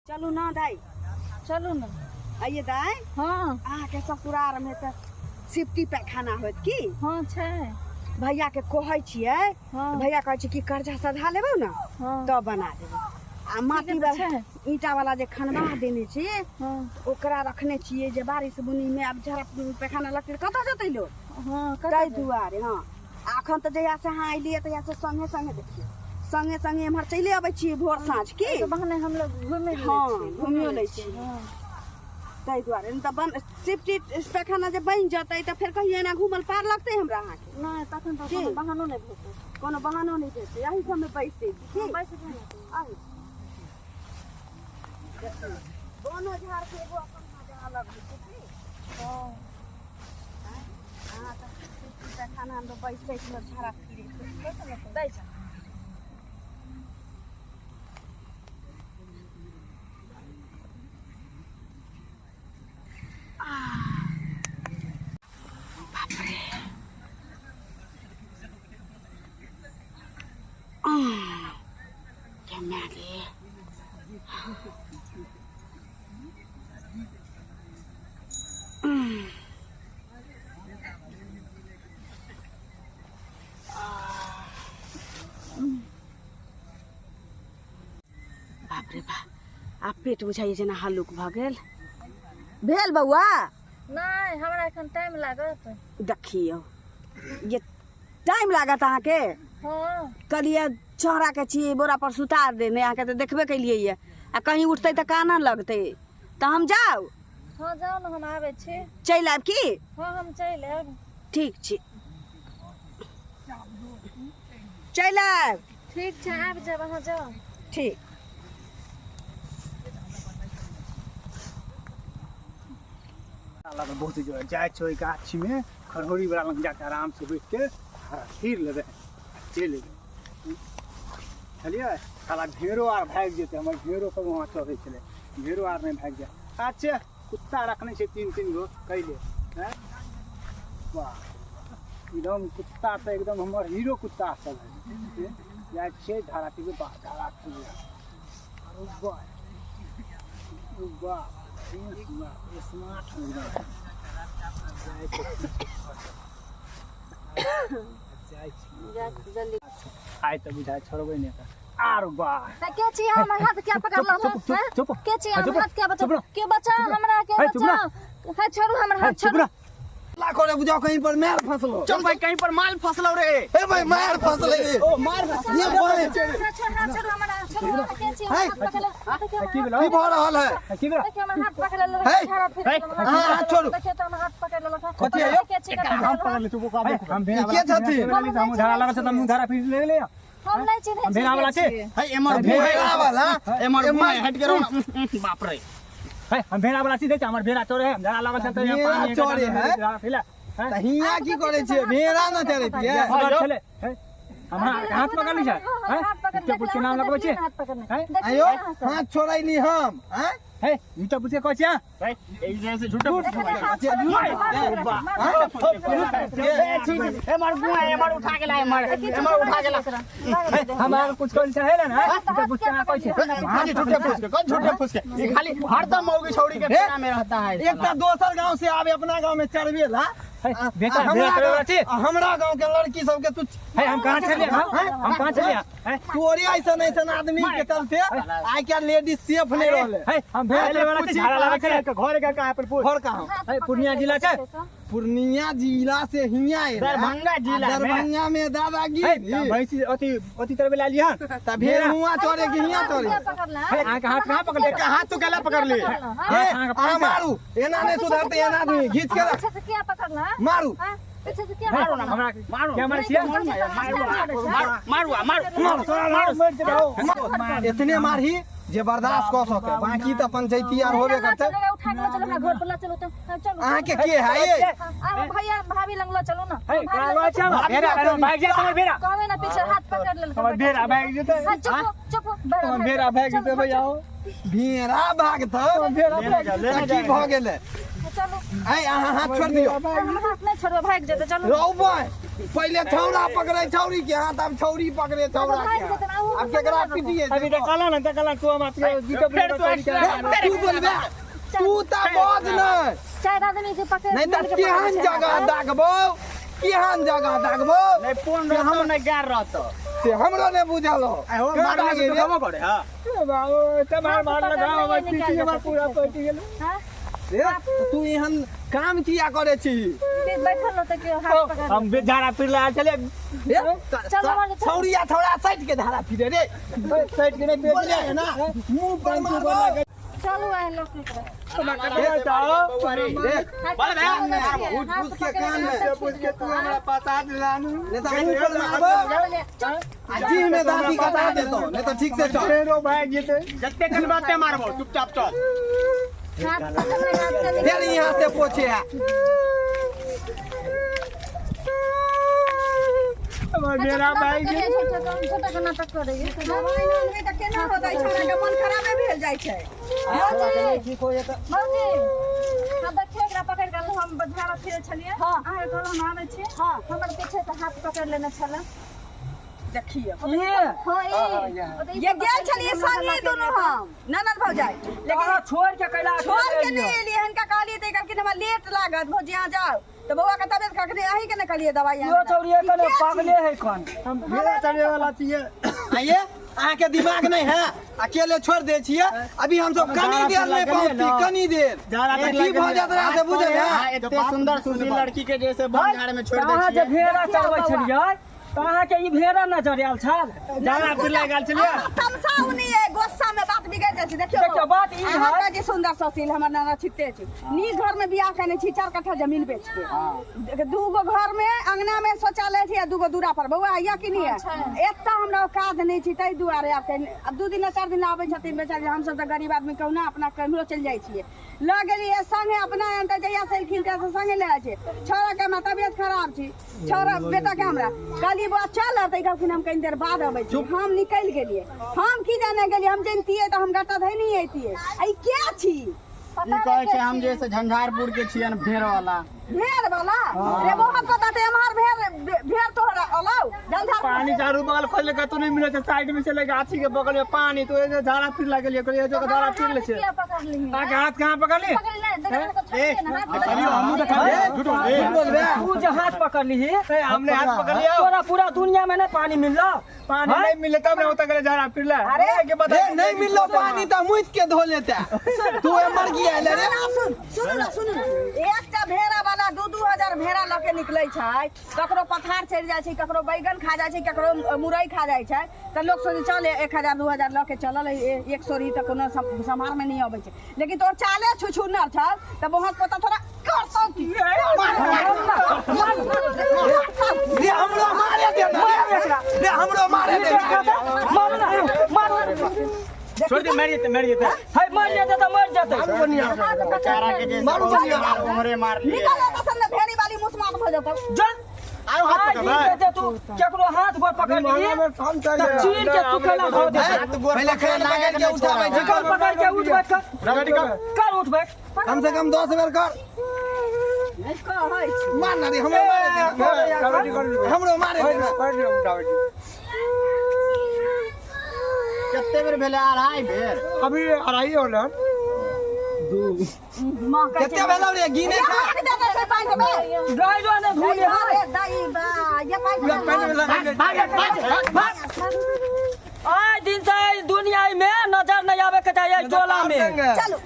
चलू ना दाई, चलू ना। आइए दाई। हाँ के ससुराल में तो सिफ्टी पैखाना होत की। हाँ छे। भैया के कहै छियै। हाँ भैया कहै छै कि कर्जा सधा लेबो ना हाँ तो बना देबो। आ माटी वाला ईटा वाला जे खनवा देने छियै ओकरा रखने छियै जे बारिश बुनी में अब झरा पैखाना लगते कतऽ जतै लोग। हाँ ताहि दुआरे हाँ अखन तो जहिया से हाँ अलियै तहिया से संगे संगे देखिए संगे संगे एम्हर चले अबै छियै भोर साँझ की बहने हम लोग घूमे हाँ घूमियो लै छियै। ताहि दुआरे तो बन सिफ्टी पैखाना जे बनि जेतै तो फिर कहिए ना घूमल पार लगतै हमरा अहाँ के नहीं तखन तो कोनो बहानो नहीं भेटै। कोनो बहानो नहीं भेटै यही सब में बैठते की बैठ जाए दोनों झाड़ के एगो अपन मजा अलग होइ छै की। हां हां त सिफ्टी पैखाना में बैठै छै झाड़ा फिरे छै दै छै। क्या मैगी बाप रे बा आ पेट बुझाइए जेना हल्लुक भ गेल भेल बौआ। नहीं हमरा एखन टाइम लागत। देखियो ये टाइम लागत अहाँ के। हां कलिए चौरा के छी बोरा पर सुतार देने अहाँ के तो देखबे कलिए ये आ कहीं उठते तो काना लगते तो हम जाओ। हां जाओ ना हम आवे छी। चल आब की। हां हम चल आब। ठीक छी चल आब। ठीक छै आब जाब अहाँ जाओ। ठीक बहुत जो जाए छो गाछी में खरहोरी वाला लग जाके आराम से बैठ के फिर लेबे चल चलिए साला ढेरो आर भाग जेते हमर ढेरो सब वहां चढ़े छले ढेरो आर नहीं भाग जाए। अच्छा कुत्ता रखने से तीन गो कैले हैं वाह एकदम कुत्ता तो एकदम हमर हीरो कुत्ता सब है जाए छे धारा के बा धारा के वाह वाह स्मार्ट हो गया जल्दी आइ त बुझाइ छोड़बै ने त आर वाह के छी हमर हाथ क्या पकड़ लो चुप के छी हमर हाथ क्या बचा के बचा हमरा के बचा है छोड़ू हमर हाथ छोड़ू। लाखों ने बुझाओ कहीं पर मार फसलो। चल भाई कहीं पर माल फसलो रे। ए भाई मार फसले ओ मार ये भाई छोड़ू हमरा छोड़ू के छी हाथ पकड़ ले की बोला की भऽ रहल है की बोला देखिए हमर हाथ पकड़ ले झाड़ा फिर हां छोड़ू देखिए तो हमर हाथ पकड़ ले कथि है के छी हम पकड़ ले चुप हम भेड़ा के छथि हम धारा लगा छ हम धारा फिर ले ले हम नहीं चिन्हे हम भेड़ा वाला छे है एमर भेड़ा वाला एमर हट के रहो बाप रे है हम भेड़ा वाला सीधे हमर भेड़ा चोरे हम धारा लगा छ त भेड़ा पानी चोरे है? फिला त हिया की करे छे भेड़ा न चढ़े छिए चले हमरा हाथ पकड़ ली छै हैं ते पूछ के नाम लगबै छै हाथ पकड़ ले हैं आयो हाथ छोड़ैली हम हैं है ई त पूछ के कहै छै है ए जैसे झूठे एमर गुआ एमर उठा के ला एमर उठा के ला हमार कुछ कोन छै है ना ते पूछ के ना कहै छै हां झूठे पूछ के कौन झूठे पूछ के ये खाली हरदम मौगी छौड़ी के पेड़ा में रहता है। एक त दोसर गांव से आवे अपना गांव में चढ़बे ला बेटा भेड़ा करे वाला छी हमरा गांव के लड़की सब के तू है हम कहां चलिए हम कहां चलिए है तोरी ऐसा आदमी के चलते आइ क्या लेडीज सेफ नहीं रहले है हम भेड़ा चले वाला छी झाड़ा लगा छै घर के कहां पर घर कहां है पूर्णिया जिला छै पूर्णिया जिला से हिया दरभंगा जिला में दरभंगा में दादागिरी भैंसी अति तरह ला लिया त भेड़ हुआ चोरे के हिया चोरे पकड़ ले है हां हाथ कहां पकड़ ले हाथ तो केला पकड़ ले आ मारू एना नहीं सुधरते एना आदमी खींच के अच्छा से क्या पकड़ ले मारू पीछे से क्या मारो ना हमरा मारो क्या मार छिया मारो इतने मारही जे बर्दाश्त क सके बाकी त पंचायती आर होबे करते उठा के चलो ना घर पर चलो तो चलो अहाँ के है ये अब भैया भाभी लंगलो चलो ना है कावा छै भेड़ा भाग जा हमर भेड़ा कहवे ना पीछे हाथ पकड़ ले हमर भेड़ा भाग जेते चुप चुप हमर भेड़ा भाग जेते भैया भेड़ा भागत भेड़ा की भ गेले चलो ऐ हाथ छोड़ दियो हम हाथ नहीं छोड़ो भाग जेते चलो रहो भाई पहले छौरा पकड़े छौरी के हाथ अब छौरी पकड़े छौरा के हाथ अब केकरा पिटिए अभी तो काला ना काला तू हम आपके गीतो प्लेट तू बोलबे तू ता बाज नहीं चार आदमी के पकड़ नहीं त केहन जगह दागबो केहन जगह दागबो नहीं फोन हम नहीं गार रहत से हमरो ने बुझलो हो मारने के तो करे हां बाबू त मार लगा हम पीछे के बाद पूरा पलटी गेल हां तू एहन काम किया करे छी बैठल न त के हाथ पकड़ हम बेचारा पिला चले छौरिया थोड़ा साइड के धारा फिरे रे साइड के नहीं बेच ले ना मुंह पर मारबो चलो आए लोग ए जाओ देख बोल बे पूछ के कान में पूछ के तू हमरा पता दिलानु नहीं तो मुंह पर मारबो जी में दादी कटा देतो नहीं तो ठीक से चल फेरो भाग जेते जत्ते कन बाते मारबो चुपचाप चल हाथ पकड़ हाथ चले फिर यहाँ से पोछे मेरा भाई छोटा का नाटक करे दवाई ना लेबै त केना होतै छोरा के मन खराबे भेल जाइ छै ठीक हो जाता मौजी हम देखिए एकरा पकड़ के हम बधारा फिरे छलिए हां आए कहलो हम आबै छी हां हमर पीछे से हाथ पकड़ लेने छले देखिए हां ये गेल छलिए संगे दोनों हम ननद भौजाई लेकिन छोड़ के कैला छोड़ के नहीं एलिए हनका कहलिए त कहलखिन हमरा लेट लागत भौजी यहाँ जाओ तो बउआ के तबियत कखनी अही के न कहलिए दवाई यो छौरिया कने पागले है कौन हम भेड़ा चढ़े वाला छिए आइए आके दिमाग नहीं है अकेले छोड़ दे छिए अभी हम सब कनी देर में पहुंचती कनी देर की भौजात रहा से बुझे है इतने सुंदर सुंदर लड़की के जैसे बंगाड़ में छोड़ दे कहां जे भेड़ा चढ़बै छलिए कहां के ई भेड़ा न चढ़ाल छल जाना पिला गेल छलिए तमसा उनी है गुस्सा में बात बिगड़ जाय छै देखियो बात ई है हमरा जे सुंदर ससील हमर नाना छिते छै नी घर में बियाह करने छी 4 कट्ठा जमीन बेच के दूगो घर में अंगना में शौचालय छै आ दूगो दूरा पर बउआ या कि नहीं है एत्ता हमरा औकात नहीं छी तै दुआरे अब 2 दिन 4 दिन आबै छथिन बेचारी हम सब त गरीब आदमी कहूना अपना केमरो चल जाय छियै ल गेलिए संगे अपना अंत जइया से खिल के संगे ले छै छोरा के हमरा तबियत खराब छी छोरा बेटा के हमरा कहली बा चल त कहलखिन हम कनी देर बाद आबै छी हम निकल गेलिए हम की जाने गेलिए हम जानतिए त हम गटा धै नहीं आइतिए आई क्या छी ई कहै छै हम जैसे झंझारपुर के छियन भेड़ वाला भेड़ वाला रे बहुत पता ते हमार भेड़ तोहरा अलाउ जल्दी पानी चारू बगल खोल के तो नहीं मिले छै साइड में चले गाछी के बगल में पानी तो ये झाड़ा फिर लगे लिए करे जो झाड़ा फिर ले छै पकड़ ली ताके हाथ कहां पकड़ ली पकड़ ले देखा तो छोड़ के ना हाथ अरे हम तो झूठ बोल बे तू जो हाथ पकड़ ली हमने हाथ पकड़ लिया पूरा पूरा दुनिया में ना पानी मिल रहा पानी नहीं मिले तब ना उतर झाड़ा फिर ले अरे के बता नहीं मिलो पानी तो मुझ के धो लेता तू मर गया ले रे सुन एकटा भेड़ा वाला 2-2 भेड़ा ल के निकलै छै ककरो पथार चढ़ जाय छै ककरो बैगन खा जाय छै ककरो मुरई खा जाय छै त लोग सोचे चल 1000-2000 ल के चलल 100 री त कोनो समार में नहीं आबै छै लेकिन तोर चाले छुछुनर छ त बहुत पता थोड़ा करतो की रे हमरो मारे दे रे हमरो मारे दे छोड़ दे मर जेते हाय मर जाते तो मर जाते बेचारा के जैसे मारू बनिया हमरे मार लिए निकल पसंद भेड़ी वाली मुसमात हो जातो जन आयो हाथ पकड़ तू केकरो हाथ गोर पकड़ लिए चीन के सुखेला खो दे पहले खड़े नागर के उठावे छै कर पकड़ के उठ बैठ कर उठ बैठ कम से कम 10 बेर कर इसको होय छै मार ना रे हमरो मारे दे हमरो मारे दे कितने बेर भेले अढ़ाई बेर अभी अढ़ाई होला मां का कितने भेलो रे गिने खा दे दे पानी में ड्राइवर ने भूल अरे दाई बा ये पानी आज दिन से दुनिया में नजर नहीं आवे के चाहिए टोला में चलो